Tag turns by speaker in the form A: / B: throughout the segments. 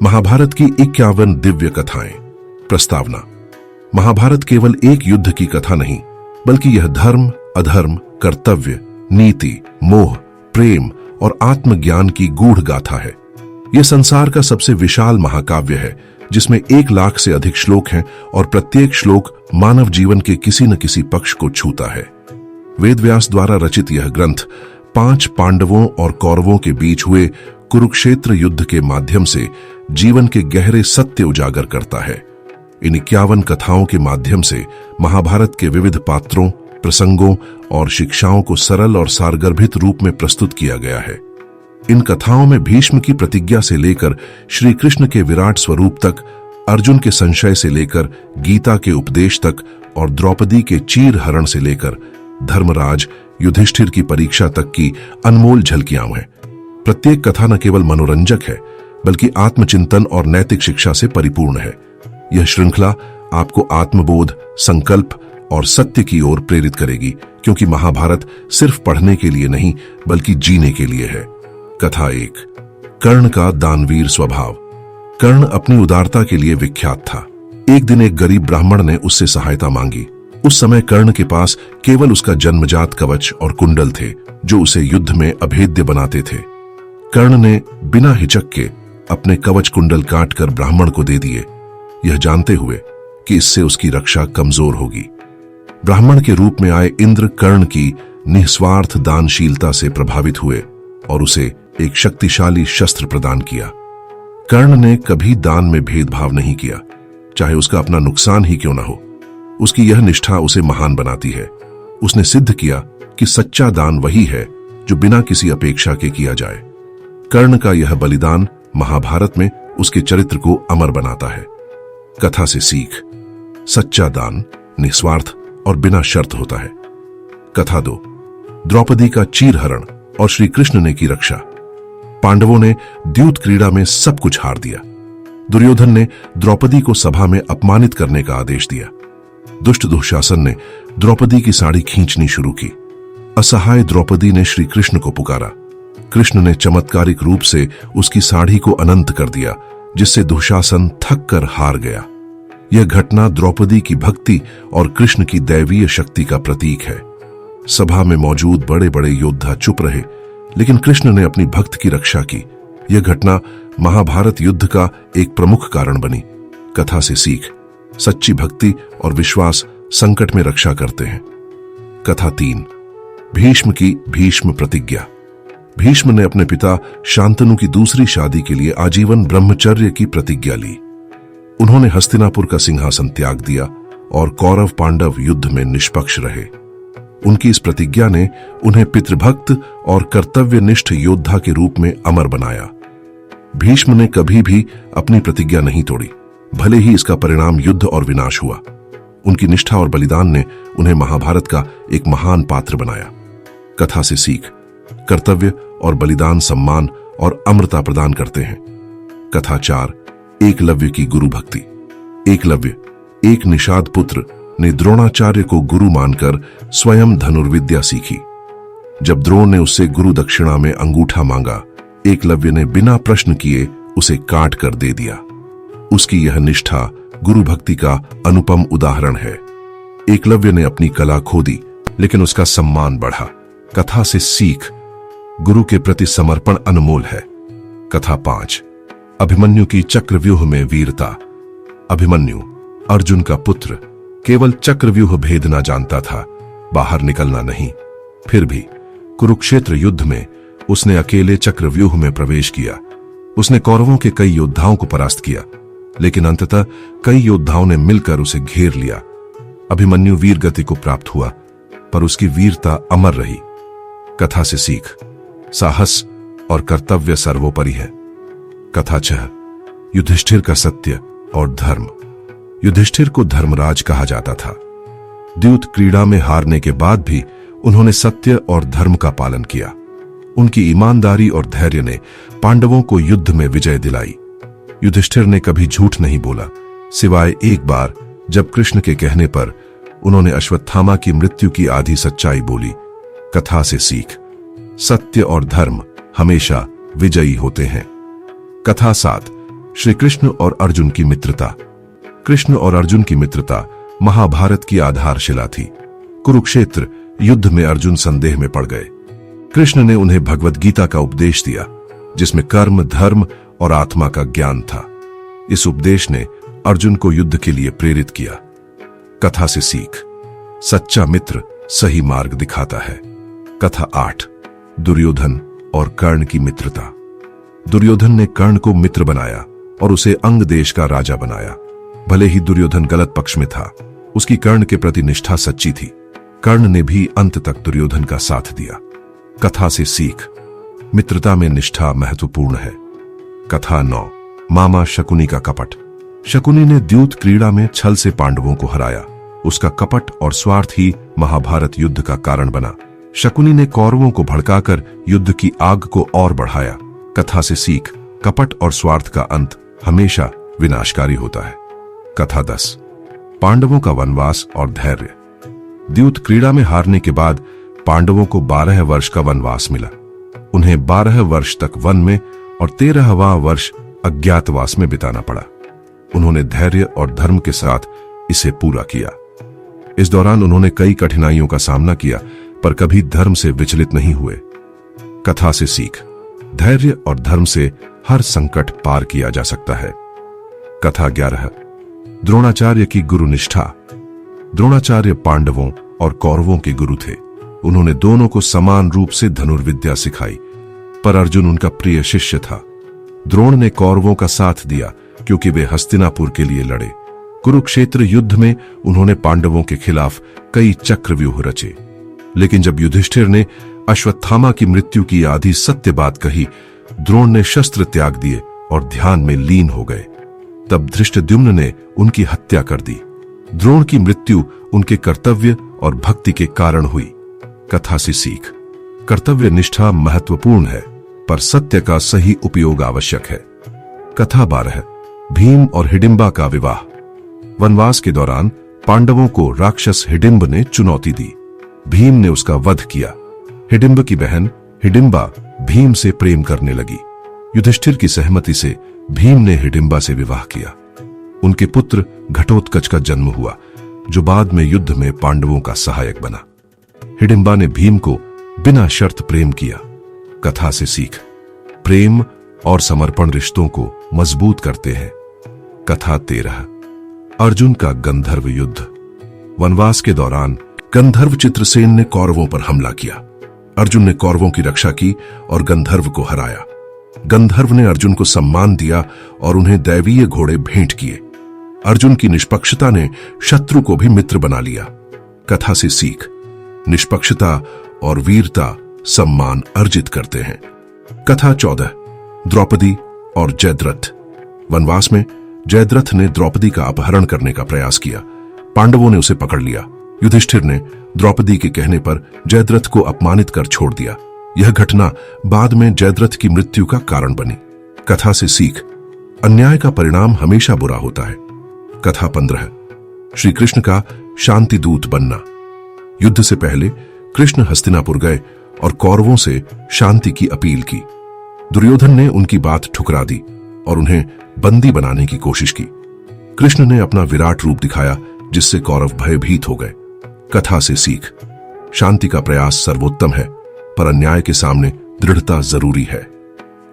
A: महाभारत की 51 दिव्य कथाएं। प्रस्तावना। महाभारत केवल एक युद्ध की कथा नहीं, बल्कि यह धर्म, अधर्म, कर्तव्य, नीति, मोह, प्रेम और आत्मज्ञान की गूढ़ गाथा है। यह संसार का सबसे विशाल महाकाव्य है, जिसमें 1 लाख से अधिक श्लोक हैं और प्रत्येक श्लोक मानव जीवन के किसी न किसी पक्ष को छूता है। वेदव्यास द्वारा रचित यह ग्रंथ 5 पांडवों और कौरवों के बीच हुए कुरुक्षेत्र युद्ध के माध्यम से जीवन के गहरे सत्य उजागर करता है। इन 51 कथाओं के माध्यम से महाभारत के विविध पात्रों, प्रसंगों और शिक्षाओं को सरल और सारगर्भित रूप में प्रस्तुत किया गया है। इन कथाओं में भीष्म की प्रतिज्ञा से लेकर श्री कृष्ण के विराट स्वरूप तक, अर्जुन के संशय से लेकर गीता के उपदेश तक और द्रौपदी के चीर हरण से लेकर धर्मराज युधिष्ठिर की परीक्षा तक की अनमोल झलकियां हैं। प्रत्येक कथा न केवल मनोरंजक है, बल्कि आत्मचिंतन और नैतिक शिक्षा से परिपूर्ण है। यह श्रृंखला आपको आत्मबोध, संकल्प और सत्य की ओर प्रेरित करेगी, क्योंकि महाभारत सिर्फ पढ़ने के लिए नहीं, बल्कि जीने के लिए है। कथा 1। कर्ण का दानवीर स्वभाव। कर्ण अपनी उदारता के लिए विख्यात था। एक दिन एक गरीब ब्राह्मण ने उससे सहायता मांगी। उस समय कर्ण के पास केवल उसका जन्मजात कवच और कुंडल थे, जो उसे युद्ध में अभेद्य बनाते थे। कर्ण ने बिना हिचक के अपने कवच कुंडल काटकर ब्राह्मण को दे दिए, यह जानते हुए कि इससे उसकी रक्षा कमजोर होगी। ब्राह्मण के रूप में आए इंद्र कर्ण की निस्वार्थ दानशीलता से प्रभावित हुए और उसे एक शक्तिशाली शस्त्र प्रदान किया। कर्ण ने कभी दान में भेदभाव नहीं किया, चाहे उसका अपना नुकसान ही क्यों न हो। उसकी यह निष्ठा उसे महान बनाती है। उसने सिद्ध किया कि सच्चा दान वही है जो बिना किसी अपेक्षा के किया जाए। कर्ण का यह बलिदान महाभारत में उसके चरित्र को अमर बनाता है। कथा से सीख। सच्चा दान निस्वार्थ और बिना शर्त होता है। कथा 2। द्रौपदी का चीरहरण और श्री कृष्ण ने की रक्षा। पांडवों ने द्यूत क्रीड़ा में सब कुछ हार दिया। दुर्योधन ने द्रौपदी को सभा में अपमानित करने का आदेश दिया। दुष्ट दुशासन ने द्रौपदी की साड़ी खींचनी शुरू की। असहाय द्रौपदी ने श्री कृष्ण को पुकारा। कृष्ण ने चमत्कारिक रूप से उसकी साड़ी को अनंत कर दिया, जिससे दुशासन थक कर हार गया। यह घटना द्रौपदी की भक्ति और कृष्ण की दैवीय शक्ति का प्रतीक है। सभा में मौजूद बड़े बड़े योद्धा चुप रहे, लेकिन कृष्ण ने अपनी भक्त की रक्षा की। यह घटना महाभारत युद्ध का एक प्रमुख कारण बनी। कथा से सीख। सच्ची भक्ति और विश्वास संकट में रक्षा करते हैं। कथा 3। भीष्म की भीष्म प्रतिज्ञा। भीष्म ने अपने पिता शांतनु की दूसरी शादी के लिए आजीवन ब्रह्मचर्य की प्रतिज्ञा ली। उन्होंने हस्तिनापुर का सिंहासन त्याग दिया और कौरव पांडव युद्ध में निष्पक्ष रहे। उनकी इस प्रतिज्ञा ने उन्हें पितृभक्त और कर्तव्यनिष्ठ योद्धा के रूप में अमर बनाया। भीष्म ने कभी भी अपनी प्रतिज्ञा नहीं तोड़ी, भले ही इसका परिणाम युद्ध और विनाश हुआ। उनकी निष्ठा और बलिदान ने उन्हें महाभारत का एक महान पात्र बनाया। कथा से सीख। कर्तव्य और बलिदान सम्मान और अमरता प्रदान करते हैं। कथा 4। एकलव्य की गुरु भक्ति। एकलव्य, एक निषाद पुत्र, ने द्रोणाचार्य को गुरु मानकर स्वयं धनुर्विद्या सीखी। जब द्रोण ने उससे गुरु दक्षिणा में अंगूठा मांगा, एकलव्य ने बिना प्रश्न किए उसे काट कर दे दिया। उसकी यह निष्ठा गुरु भक्ति का अनुपम उदाहरण है। एकलव्य ने अपनी कला खो दी, लेकिन उसका सम्मान बढ़ा। कथा से सीख। गुरु के प्रति समर्पण अनमोल है। कथा 5। अभिमन्यु की चक्रव्यूह में वीरता। अभिमन्यु, अर्जुन का पुत्र, केवल चक्रव्यूह भेदना जानता था, बाहर निकलना नहीं। फिर भी कुरुक्षेत्र युद्ध में उसने अकेले चक्रव्यूह में प्रवेश किया। उसने कौरवों के कई योद्धाओं को परास्त किया, लेकिन अंततः कई योद्धाओं ने मिलकर उसे घेर लिया। अभिमन्यु वीर गति को प्राप्त हुआ, पर उसकी वीरता अमर रही। कथा से सीख। साहस और कर्तव्य सर्वोपरि है। कथा 6। युधिष्ठिर का सत्य और धर्म। युधिष्ठिर को धर्मराज कहा जाता था। द्यूत क्रीड़ा में हारने के बाद भी उन्होंने सत्य और धर्म का पालन किया। उनकी ईमानदारी और धैर्य ने पांडवों को युद्ध में विजय दिलाई। युधिष्ठिर ने कभी झूठ नहीं बोला, सिवाय एक बार जब कृष्ण के कहने पर उन्होंने अश्वत्थामा की मृत्यु की आधी सच्चाई बोली। कथा से सीख। सत्य और धर्म हमेशा विजयी होते हैं। कथा 7। श्री कृष्ण और अर्जुन की मित्रता। कृष्ण और अर्जुन की मित्रता महाभारत की आधारशिला थी। कुरुक्षेत्र युद्ध में अर्जुन संदेह में पड़ गए। कृष्ण ने उन्हें भगवद गीता का उपदेश दिया, जिसमें कर्म, धर्म और आत्मा का ज्ञान था। इस उपदेश ने अर्जुन को युद्ध के लिए प्रेरित किया। कथा से सीख। सच्चा मित्र सही मार्ग दिखाता है। कथा 8। दुर्योधन और कर्ण की मित्रता। दुर्योधन ने कर्ण को मित्र बनाया और उसे अंग देश का राजा बनाया। भले ही दुर्योधन गलत पक्ष में था, उसकी कर्ण के प्रति निष्ठा सच्ची थी। कर्ण ने भी अंत तक दुर्योधन का साथ दिया। कथा से सीख। मित्रता में निष्ठा महत्वपूर्ण है। कथा 9। मामा शकुनी का कपट। शकुनी ने द्यूत क्रीड़ा में छल से पांडवों को हराया। उसका कपट और स्वार्थ ही महाभारत युद्ध का कारण बना। शकुनी ने कौरवों को भड़काकर युद्ध की आग को और बढ़ाया। कथा से सीख। कपट और स्वार्थ का अंत हमेशा विनाशकारी होता है। कथा 10। पांडवों का वनवास और धैर्य। द्यूत क्रीड़ा में हारने के बाद पांडवों को 12 वर्ष का वनवास मिला। उन्हें 12 वर्ष तक वन में और 13वां वर्ष अज्ञातवास में बिताना पड़ा। उन्होंने धैर्य और धर्म के साथ इसे पूरा किया। इस दौरान उन्होंने कई कठिनाइयों का सामना किया, पर कभी धर्म से विचलित नहीं हुए। कथा से सीख। धैर्य और धर्म से हर संकट पार किया जा सकता है। कथा 11। द्रोणाचार्य की गुरुनिष्ठा। द्रोणाचार्य पांडवों और कौरवों के गुरु थे। उन्होंने दोनों को समान रूप से धनुर्विद्या सिखाई, पर अर्जुन उनका प्रिय शिष्य था। द्रोण ने कौरवों का साथ दिया क्योंकि वे हस्तिनापुर के लिए लड़े। कुरुक्षेत्र युद्ध में उन्होंने पांडवों के खिलाफ कई चक्रव्यूह रचे। लेकिन जब युधिष्ठिर ने अश्वत्थामा की मृत्यु की आधी सत्य बात कही, द्रोण ने शस्त्र त्याग दिए और ध्यान में लीन हो गए। तब धृष्टद्युम्न ने उनकी हत्या कर दी। द्रोण की मृत्यु उनके कर्तव्य और भक्ति के कारण हुई। कथा से सीख। कर्तव्य निष्ठा महत्वपूर्ण है, पर सत्य का सही उपयोग आवश्यक है। कथा 12। भीम और हिडिंबा का विवाह। वनवास के दौरान पांडवों को राक्षस हिडिंब ने चुनौती दी। भीम ने उसका वध किया। हिडिंब की बहन हिडिंबा भीम से प्रेम करने लगी। युधिष्ठिर की सहमति से भीम ने हिडिंबा से विवाह किया। उनके पुत्र घटोत्कच का जन्म हुआ, जो बाद में युद्ध में पांडवों का सहायक बना। हिडिंबा ने भीम को बिना शर्त प्रेम किया। कथा से सीख। प्रेम और समर्पण रिश्तों को मजबूत करते हैं। कथा 13। अर्जुन का गंधर्व युद्ध। वनवास के दौरान गंधर्व चित्रसेन ने कौरवों पर हमला किया। अर्जुन ने कौरवों की रक्षा की और गंधर्व को हराया। गंधर्व ने अर्जुन को सम्मान दिया और उन्हें दैवीय घोड़े भेंट किए। अर्जुन की निष्पक्षता ने शत्रु को भी मित्र बना लिया। कथा से सीख। निष्पक्षता और वीरता सम्मान अर्जित करते हैं। कथा 14। द्रौपदी और जयद्रथ। वनवास में जयद्रथ ने द्रौपदी का अपहरण करने का प्रयास किया। पांडवों ने उसे पकड़ लिया। युधिष्ठिर ने द्रौपदी के कहने पर जयद्रथ को अपमानित कर छोड़ दिया। यह घटना बाद में जयद्रथ की मृत्यु का कारण बनी। कथा से सीख। अन्याय का परिणाम हमेशा बुरा होता है। कथा 15। श्री कृष्ण का शांति दूत बनना। युद्ध से पहले कृष्ण हस्तिनापुर गए और कौरवों से शांति की अपील की। दुर्योधन ने उनकी बात ठुकरा दी और उन्हें बंदी बनाने की कोशिश की। कृष्ण ने अपना विराट रूप दिखाया, जिससे कौरव भयभीत हो गए। कथा से सीख। शांति का प्रयास सर्वोत्तम है, पर अन्याय के सामने दृढ़ता जरूरी है।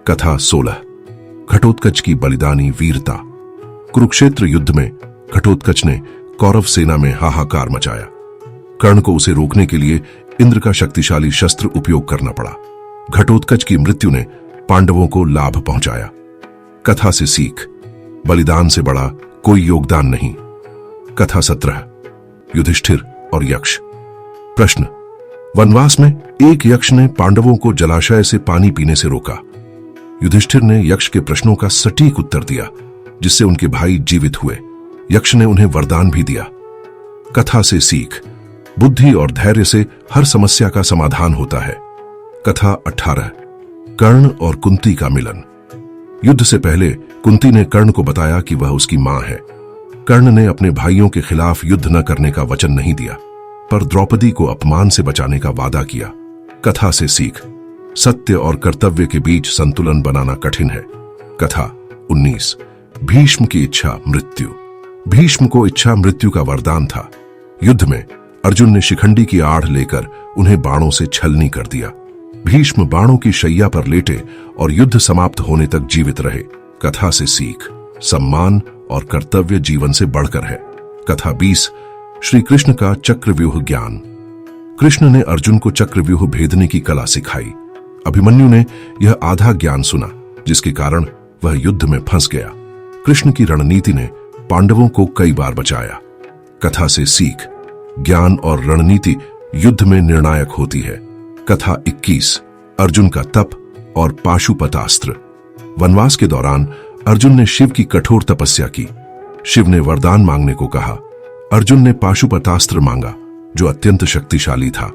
A: कथा 16। घटोत्कच की बलिदानी वीरता। कुरुक्षेत्र युद्ध में घटोत्कच ने कौरव सेना में हाहाकार मचाया। कर्ण को उसे रोकने के लिए इंद्र का शक्तिशाली शस्त्र उपयोग करना पड़ा। घटोत्कच की मृत्यु ने पांडवों को लाभ पहुंचाया। कथा से सीख। बलिदान से बड़ा कोई योगदान नहीं। कथा 17। युधिष्ठिर और यक्ष। प्रश्न। वनवास में एक यक्ष ने पांडवों को जलाशय से पानी पीने से रोका। युधिष्ठिर ने यक्ष के प्रश्नों का सटीक उत्तर दिया, जिससे उनके भाई जीवित हुए। यक्ष ने उन्हें वरदान भी दिया। कथा से सीख। बुद्धि और धैर्य से हर समस्या का समाधान होता है। कथा 18। कर्ण और कुंती का मिलन। युद्ध से पहले कुंती ने कर्ण को बताया कि वह उसकी मां है। कर्ण ने अपने भाइयों के खिलाफ युद्ध न करने का वचन नहीं दिया, पर द्रौपदी को अपमान से बचाने का वादा किया। कथा से सीख। सत्य और कर्तव्य के बीच संतुलन बनाना कठिन है। कथा 19। भीष्म की इच्छा मृत्यु। भीष्म को इच्छा मृत्यु का वरदान था। युद्ध में अर्जुन ने शिखंडी की आड़ लेकर उन्हें बाणों से छलनी कर दिया। भीष्म बाणों की शैया पर लेटे और युद्ध समाप्त होने तक जीवित रहे। कथा से सीख, सम्मान और कर्तव्य जीवन से बढ़कर है। कथा 20, श्री कृष्ण का चक्रव्यूह ज्ञान। कृष्ण ने अर्जुन को चक्रव्यूह भेदने की कला सिखाई। अभिमन्यु ने यह आधा ज्ञान सुना, जिसके कारण वह युद्ध में फंस गया। कृष्ण की रणनीति ने पांडवों को कई बार बचाया। कथा से सीख, ज्ञान और रणनीति युद्ध में निर्णायक होती है। कथा 21, अर्जुन का तप और पाशुपतास्त्र। वनवास के दौरान अर्जुन ने शिव की कठोर तपस्या की। शिव ने वरदान मांगने को कहा। अर्जुन ने पाशुपतास्त्र मांगा, जो अत्यंत शक्तिशाली था।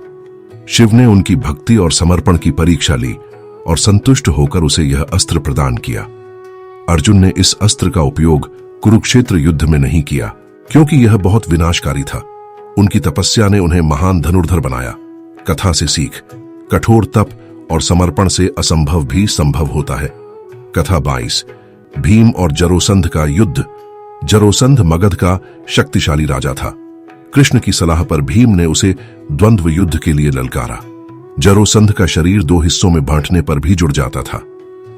A: शिव ने उनकी भक्ति और समर्पण की परीक्षा ली और संतुष्ट होकर उसे यह अस्त्र प्रदान किया। अर्जुन ने इस अस्त्र का उपयोग कुरुक्षेत्र युद्ध में नहीं किया, क्योंकि यह बहुत विनाशकारी था। उनकी तपस्या ने उन्हें महान धनुर्धर बनाया। कथा से सीख, कठोर तप और समर्पण से असंभव भी संभव होता है। कथा 22, भीम और जरोसंध का युद्ध। जरोसंध मगध का शक्तिशाली राजा था। कृष्ण की सलाह पर भीम ने उसे द्वंद्व युद्ध के लिए ललकारा। जरोसंध का शरीर 2 हिस्सों में बांटने पर भी जुड़ जाता था।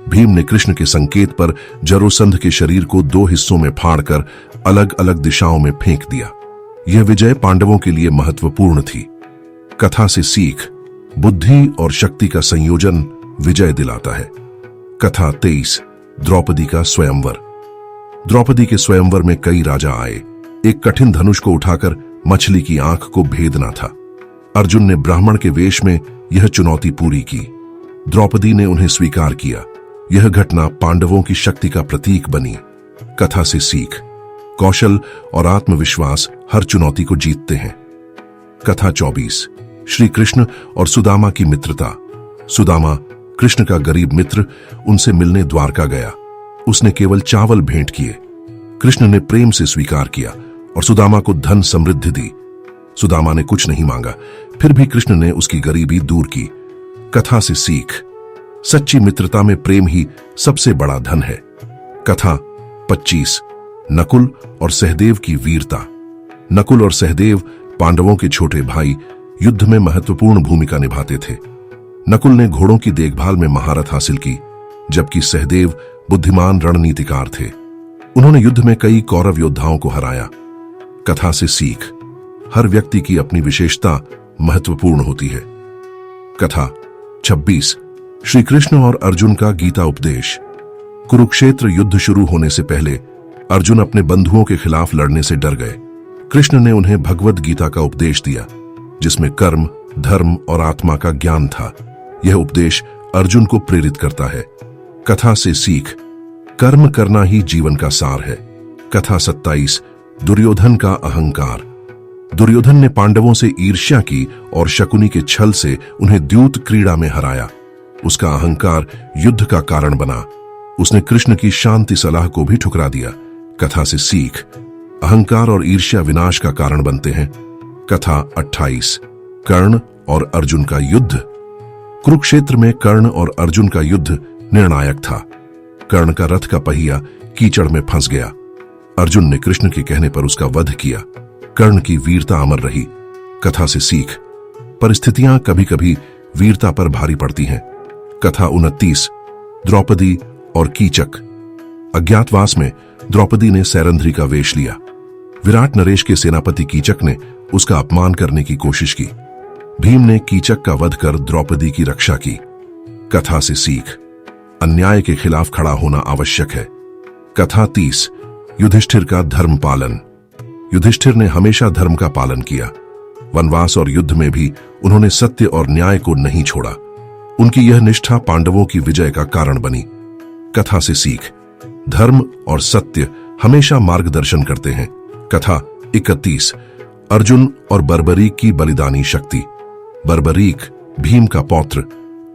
A: भीम ने कृष्ण के संकेत पर जरोसंध के शरीर को 2 हिस्सों में फाड़कर अलग अलग दिशाओं में फेंक दिया। यह विजय पांडवों के लिए महत्वपूर्ण थी। कथा से सीख, बुद्धि और शक्ति का संयोजन विजय दिलाता है। कथा 23, द्रौपदी का स्वयंवर। द्रौपदी के स्वयंवर में कई राजा आए। एक कठिन धनुष को उठाकर मछली की आंख को भेदना था। अर्जुन ने ब्राह्मण के वेश में यह चुनौती पूरी की। द्रौपदी ने उन्हें स्वीकार किया। यह घटना पांडवों की शक्ति का प्रतीक बनी। कथा से सीख, कौशल और आत्मविश्वास हर चुनौती को जीतते हैं। कथा 24, श्री कृष्ण और सुदामा की मित्रता। सुदामा, कृष्ण का गरीब मित्र, उनसे मिलने द्वारका गया। उसने केवल चावल भेंट किए। कृष्ण ने प्रेम से स्वीकार किया और सुदामा को धन समृद्धि दी। सुदामा ने कुछ नहीं मांगा, फिर भी कृष्ण ने उसकी गरीबी दूर की। कथा से सीख, सच्ची मित्रता में प्रेम ही सबसे बड़ा धन है। कथा 25, नकुल और सहदेव की वीरता। नकुल और सहदेव पांडवों के छोटे भाई युद्ध में महत्वपूर्ण भूमिका निभाते थे। नकुल ने घोड़ों की देखभाल में महारत हासिल की, जबकि सहदेव बुद्धिमान रणनीतिकार थे। उन्होंने युद्ध में कई कौरव योद्धाओं को हराया। कथा से सीख, हर व्यक्ति की अपनी विशेषता महत्वपूर्ण होती है। कथा 26, श्री कृष्ण और अर्जुन का गीता उपदेश। कुरुक्षेत्र युद्ध शुरू होने से पहले अर्जुन अपने बंधुओं के खिलाफ लड़ने से डर गए। कृष्ण ने उन्हें भगवद गीता का उपदेश दिया, जिसमें कर्म, धर्म और आत्मा का ज्ञान था। यह उपदेश अर्जुन को प्रेरित करता है। कथा से सीख, कर्म करना ही जीवन का सार है। कथा 27, दुर्योधन का अहंकार। दुर्योधन ने पांडवों से ईर्ष्या की और शकुनी के छल से उन्हें द्यूत क्रीड़ा में हराया। उसका अहंकार युद्ध का कारण बना। उसने कृष्ण की शांति सलाह को भी ठुकरा दिया। कथा से सीख, अहंकार और ईर्ष्या विनाश का कारण बनते हैं। कथा 28, कर्ण और अर्जुन का युद्ध। कुरुक्षेत्र में कर्ण और अर्जुन का युद्ध निर्णायक था। कर्ण का रथ का पहिया कीचड़ में फंस गया। अर्जुन ने कृष्ण के कहने पर उसका वध किया। कर्ण की वीरता अमर रही। कथा से सीख, परिस्थितियां कभी कभी वीरता पर भारी पड़ती हैं। कथा 29, द्रौपदी और कीचक। अज्ञातवास में द्रौपदी ने सैरंध्री का वेश लिया। विराट नरेश के सेनापति कीचक ने उसका अपमान करने की कोशिश की। भीम ने कीचक का वध कर द्रौपदी की रक्षा की। कथा से सीख, अन्याय के खिलाफ खड़ा होना आवश्यक है। कथा 30, युधिष्ठिर का धर्म पालन। युधिष्ठिर ने हमेशा धर्म का पालन किया। वनवास और युद्ध में भी उन्होंने सत्य और न्याय को नहीं छोड़ा। उनकी यह निष्ठा पांडवों की विजय का कारण बनी। कथा से सीख, धर्म और सत्य हमेशा मार्गदर्शन करते हैं। कथा 31, अर्जुन और बर्बरीक की बलिदानी शक्ति। बर्बरीक, भीम का पौत्र,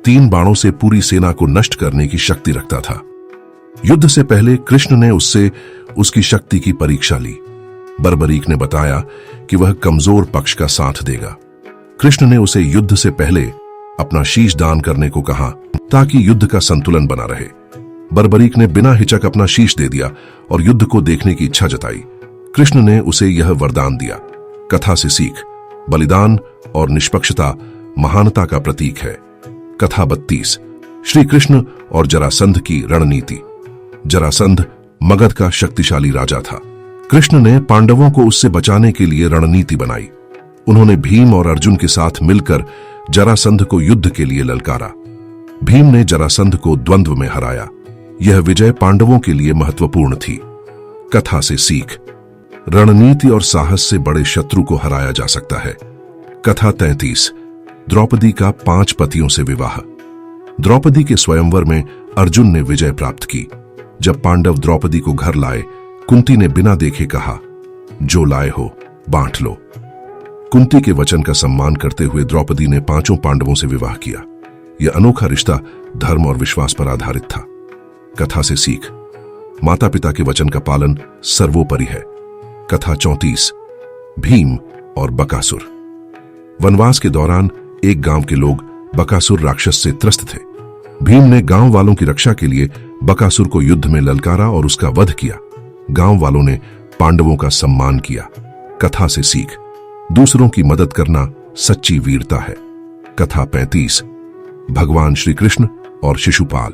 A: 3 बाणों से पूरी सेना को नष्ट करने की शक्ति रखता था। युद्ध से पहले कृष्ण ने उससे उसकी शक्ति की परीक्षा ली। बर्बरीक ने बताया कि वह कमजोर पक्ष का साथ देगा। कृष्ण ने उसे युद्ध से पहले अपना शीश दान करने को कहा, ताकि युद्ध का संतुलन बना रहे। बर्बरीक ने बिना हिचक अपना शीश दे दिया और युद्ध को देखने की इच्छा जताई। कृष्ण ने उसे यह वरदान दिया। कथा से सीख, बलिदान और निष्पक्षता महानता का प्रतीक है। कथा 32, श्री कृष्ण और जरासंध की रणनीति। जरासंध मगध का शक्तिशाली राजा था। कृष्ण ने पांडवों को उससे बचाने के लिए रणनीति बनाई। उन्होंने भीम और अर्जुन के साथ मिलकर जरासंध को युद्ध के लिए ललकारा। भीम ने जरासंध को द्वंद्व में हराया। यह विजय पांडवों के लिए महत्वपूर्ण थी। कथा से सीख, रणनीति और साहस से बड़े शत्रु को हराया जा सकता है। कथा 33, द्रौपदी का 5 पतियों से विवाह। द्रौपदी के स्वयंवर में अर्जुन ने विजय प्राप्त की। जब पांडव द्रौपदी को घर लाए, कुंती ने बिना देखे कहा, जो लाए हो बांट लो। कुंती के वचन का सम्मान करते हुए द्रौपदी ने 5 पांडवों से विवाह किया। यह अनोखा रिश्ता धर्म और विश्वास पर आधारित था। कथा से सीख, माता पिता के वचन का पालन सर्वोपरि है। कथा 34, भीम और बकासुर। वनवास के दौरान एक गांव के लोग बकासुर राक्षस से त्रस्त थे। भीम ने गांव वालों की रक्षा के लिए बकासुर को युद्ध में ललकारा और उसका वध किया। गांव वालों ने पांडवों का सम्मान किया। कथा से सीख, दूसरों की मदद करना सच्ची वीरता है। कथा 35, भगवान श्री कृष्ण और शिशुपाल।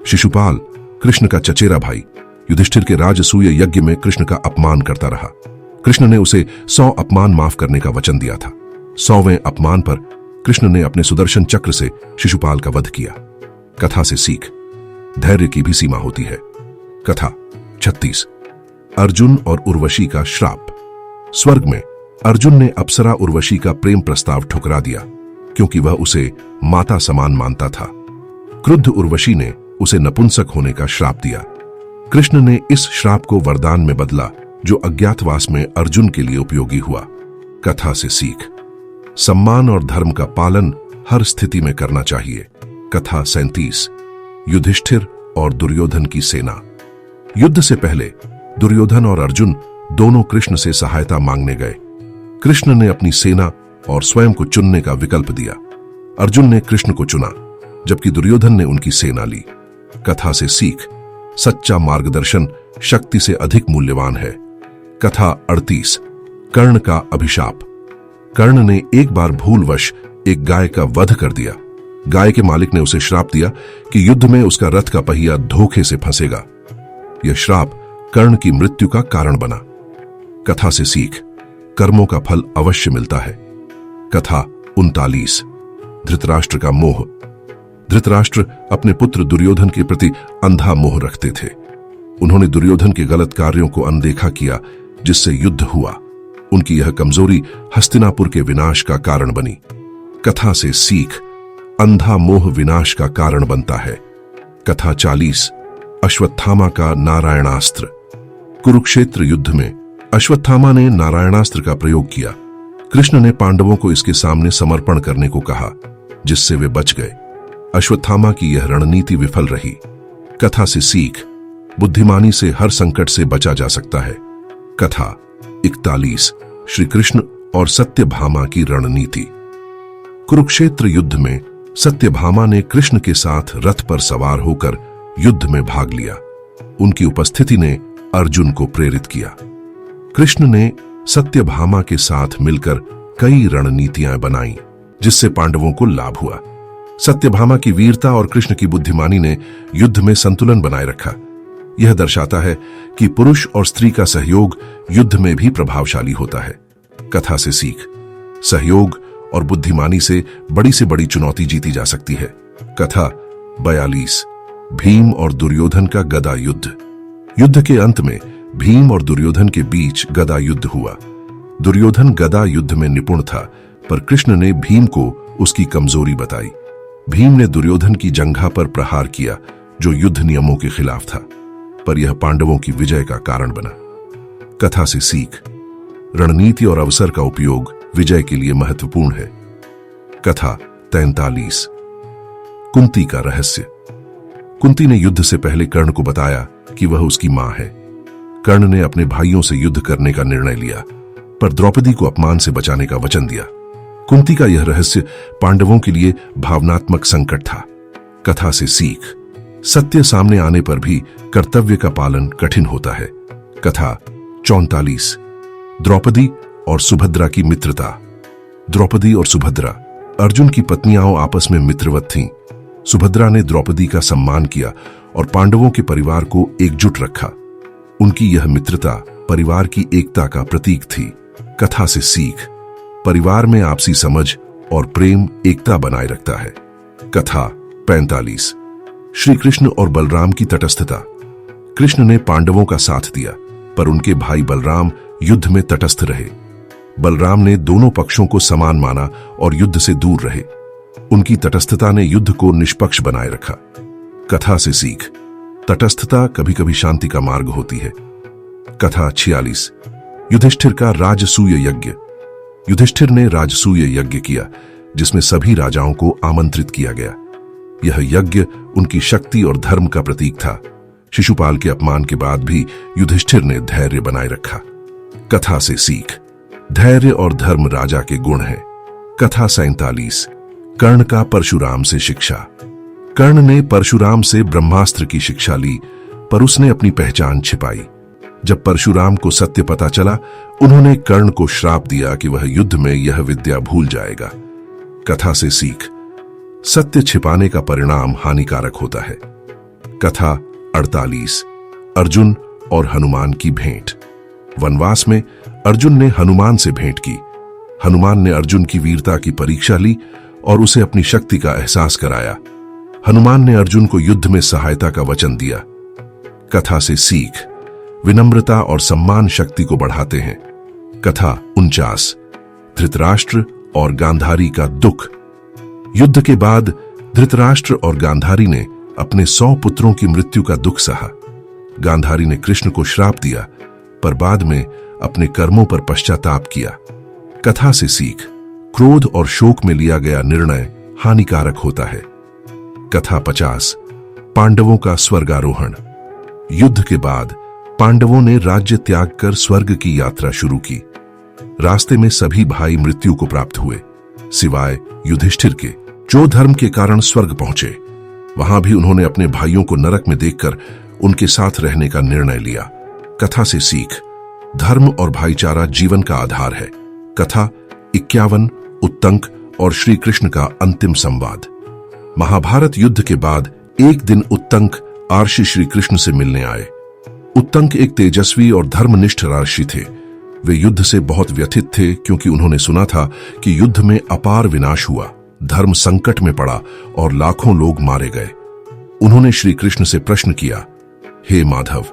A: शिशुपाल कृष्ण का चचेरा भाई युधिष्ठिर के राजसूय यज्ञ में कृष्ण का अपमान करता रहा। कृष्ण ने उसे 100 अपमान माफ करने का वचन दिया था। 100वें अपमान पर कृष्ण ने अपने सुदर्शन चक्र से शिशुपाल का वध किया। कथा से सीख, धैर्य की भी सीमा होती है। कथा 36, अर्जुन और उर्वशी का श्राप। स्वर्ग में अर्जुन ने अप्सरा उर्वशी का प्रेम प्रस्ताव ठुकरा दिया क्योंकि वह उसे माता समान मानता था। क्रुद्ध उर्वशी ने उसे नपुंसक होने का श्राप दिया। कृष्ण ने इस श्राप को वरदान में बदला जो अज्ञातवास में अर्जुन के लिए उपयोगी हुआ। कथा से सीख, सम्मान और धर्म का पालन हर स्थिति में करना चाहिए। कथा 37, युधिष्ठिर और दुर्योधन की सेना। युद्ध से पहले दुर्योधन और अर्जुन दोनों कृष्ण से सहायता मांगने गए। कृष्ण ने अपनी सेना और स्वयं को चुनने का विकल्प दिया। अर्जुन ने कृष्ण को चुना जबकि दुर्योधन ने उनकी सेना ली। कथा से सीख, सच्चा मार्गदर्शन शक्ति से अधिक मूल्यवान है। कथा 38, कर्ण का अभिशाप। कर्ण ने एक बार भूलवश एक गाय का वध कर दिया। गाय के मालिक ने उसे श्राप दिया कि युद्ध में उसका रथ का पहिया धोखे से फंसेगा। यह श्राप कर्ण की मृत्यु का कारण बना। कथा से सीख, कर्मों का फल अवश्य मिलता है। कथा 39, धृतराष्ट्र का मोह। धृतराष्ट्र अपने पुत्र दुर्योधन के प्रति अंधा मोह रखते थे। उन्होंने दुर्योधन के गलत कार्यों को अनदेखा किया जिससे युद्ध हुआ। उनकी यह कमजोरी हस्तिनापुर के विनाश का कारण बनी। कथा से सीख, अंधा मोह विनाश का कारण बनता है। कथा 40, अश्वत्थामा का नारायणास्त्र। कुरुक्षेत्र युद्ध में अश्वत्थामा ने नारायणास्त्र का प्रयोग किया। कृष्ण ने पांडवों को इसके सामने समर्पण करने को कहा जिससे वे बच गए। अश्वत्थामा की यह रणनीति विफल रही। कथा से सीख, बुद्धिमानी से हर संकट से बचा जा सकता है। कथा 41, श्री कृष्ण और सत्यभामा की रणनीति। कुरुक्षेत्र युद्ध में सत्यभामा ने कृष्ण के साथ रथ पर सवार होकर युद्ध में भाग लिया। उनकी उपस्थिति ने अर्जुन को प्रेरित किया। कृष्ण ने सत्यभामा के साथ मिलकर कई रणनीतियां बनाई जिससे पांडवों को लाभ हुआ। सत्यभामा की वीरता और कृष्ण की बुद्धिमानी ने युद्ध में संतुलन बनाए रखा। यह दर्शाता है कि पुरुष और स्त्री का सहयोग युद्ध में भी प्रभावशाली होता है। कथा से सीख, सहयोग और बुद्धिमानी से बड़ी चुनौती जीती जा सकती है। कथा 42, भीम और दुर्योधन का गदा युद्ध। युद्ध के अंत में भीम और दुर्योधन के बीच गदा युद्ध हुआ। दुर्योधन गदा युद्ध में निपुण था पर कृष्ण ने भीम को उसकी कमजोरी बताई। भीम ने दुर्योधन की जंघा पर प्रहार किया जो युद्ध नियमों के खिलाफ था, पर यह पांडवों की विजय का कारण बना। कथा से सीख, रणनीति और अवसर का उपयोग विजय के लिए महत्वपूर्ण है। कथा 43, कुंती का रहस्य। कुंती ने युद्ध से पहले कर्ण को बताया कि वह उसकी मां है। कर्ण ने अपने भाइयों से युद्ध करने का निर्णय लिया पर द्रौपदी को अपमान से बचाने का वचन दिया। कुंती का यह रहस्य पांडवों के लिए भावनात्मक संकट था। कथा से सीख, सत्य सामने आने पर भी कर्तव्य का पालन कठिन होता है। कथा 44। द्रौपदी और सुभद्रा की मित्रता। द्रौपदी और सुभद्रा अर्जुन की पत्नियां आपस में मित्रवत थीं। सुभद्रा ने द्रौपदी का सम्मान किया और पांडवों के परिवार को एकजुट रखा। उनकी यह मित्रता परिवार की एकता का प्रतीक थी। कथा से सीख। परिवार में आपसी समझ और प्रेम एकता बनाए रखता है। कथा 45। श्री कृष्ण और बलराम की तटस्थता। कृष्ण ने पांडवों का साथ दिया, पर उनके भाई बलराम युद्ध में तटस्थ रहे। बलराम ने दोनों पक्षों को समान माना और युद्ध से दूर रहे। उनकी तटस्थता ने युद्ध को निष्पक्ष बनाए रखा। कथा से सीख। तटस्थता कभी कभी शांति का मार्ग होती है। कथा 46। युधिष्ठिर का राजसूय यज्ञ। युधिष्ठिर ने राजसूय यज्ञ किया, जिसमें सभी राजाओं को आमंत्रित किया गया। यह यज्ञ उनकी शक्ति और धर्म का प्रतीक था। शिशुपाल के अपमान के बाद भी युधिष्ठिर ने धैर्य बनाए रखा। कथा से सीख। धैर्य और धर्म राजा के गुण हैं। कथा 47। कर्ण का परशुराम से शिक्षा। कर्ण ने परशुराम से ब्रह्मास्त्र की शिक्षा ली, पर उसने अपनी पहचान छिपाई। जब परशुराम को सत्य पता चला, उन्होंने कर्ण को श्राप दिया कि वह युद्ध में यह विद्या भूल जाएगा। कथा से सीख। सत्य छिपाने का परिणाम हानिकारक होता है। कथा 48। अर्जुन और हनुमान की भेंट। वनवास में अर्जुन ने हनुमान से भेंट की। हनुमान ने अर्जुन की वीरता की परीक्षा ली और उसे अपनी शक्ति का एहसास कराया। हनुमान ने अर्जुन को युद्ध में सहायता का वचन दिया। कथा से सीख। विनम्रता और सम्मान शक्ति को बढ़ाते हैं। कथा 49। धृतराष्ट्र और गांधारी का दुख। युद्ध के बाद धृतराष्ट्र और गांधारी ने अपने 100 पुत्रों की मृत्यु का दुख सहा। गांधारी ने कृष्ण को श्राप दिया, पर बाद में अपने कर्मों पर पश्चाताप किया। कथा से सीख। क्रोध और शोक में लिया गया निर्णय हानिकारक होता है। कथा 50। पांडवों का स्वर्गारोहण। युद्ध के बाद पांडवों ने राज्य त्याग कर स्वर्ग की यात्रा शुरू की। रास्ते में सभी भाई मृत्यु को प्राप्त हुए, सिवाय युधिष्ठिर के, जो धर्म के कारण स्वर्ग पहुंचे। वहां भी उन्होंने अपने भाइयों को नरक में देखकर उनके साथ रहने का निर्णय लिया। कथा से सीख। धर्म और भाईचारा जीवन का आधार है। कथा 51। उत्तंक और श्री कृष्ण का अंतिम संवाद। महाभारत युद्ध के बाद एक दिन उत्तंक आर्षि श्री कृष्ण से मिलने आए। उत्तंक एक तेजस्वी और धर्मनिष्ठ रार्षि थे। वे युद्ध से बहुत व्यथित थे, क्योंकि उन्होंने सुना था कि युद्ध में अपार विनाश हुआ, धर्म संकट में पड़ा और लाखों लोग मारे गए। उन्होंने श्री कृष्ण से प्रश्न किया, हे माधव,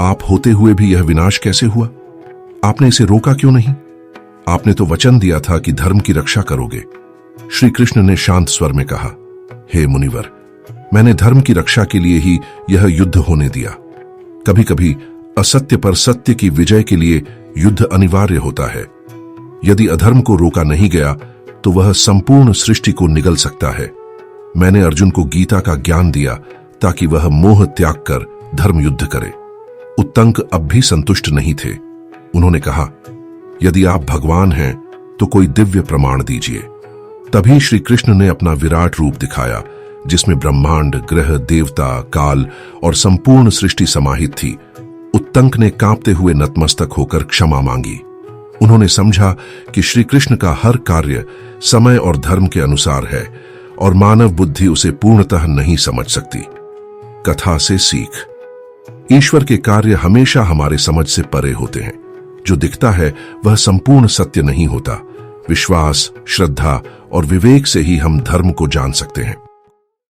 A: आप होते हुए भी यह विनाश कैसे हुआ? आपने इसे रोका क्यों नहीं? आपने तो वचन दिया था कि धर्म की रक्षा करोगे। श्री कृष्ण ने शांत स्वर में कहा, हे मुनिवर, मैंने धर्म की रक्षा के लिए ही यह युद्ध होने दिया। कभी कभी असत्य पर सत्य की विजय के लिए युद्ध अनिवार्य होता है। यदि अधर्म को रोका नहीं गया तो वह संपूर्ण सृष्टि को निगल सकता है। मैंने अर्जुन को गीता का ज्ञान दिया ताकि वह मोह त्याग कर धर्म युद्ध करे। उत्तंक अब भी संतुष्ट नहीं थे। उन्होंने कहा, यदि आप भगवान हैं तो कोई दिव्य प्रमाण दीजिए। तभी श्री कृष्ण ने अपना विराट रूप दिखाया, जिसमें ब्रह्मांड, ग्रह, देवता, काल और संपूर्ण सृष्टि समाहित थी। उत्तंक ने कांपते हुए नतमस्तक होकर क्षमा मांगी। उन्होंने समझा कि श्री कृष्ण का हर कार्य समय और धर्म के अनुसार है और मानव बुद्धि उसे पूर्णतः नहीं समझ सकती। कथा से सीख। ईश्वर के कार्य हमेशा हमारे समझ से परे होते हैं। जो दिखता है वह संपूर्ण सत्य नहीं होता। विश्वास, श्रद्धा और विवेक से ही हम धर्म को जान सकते हैं।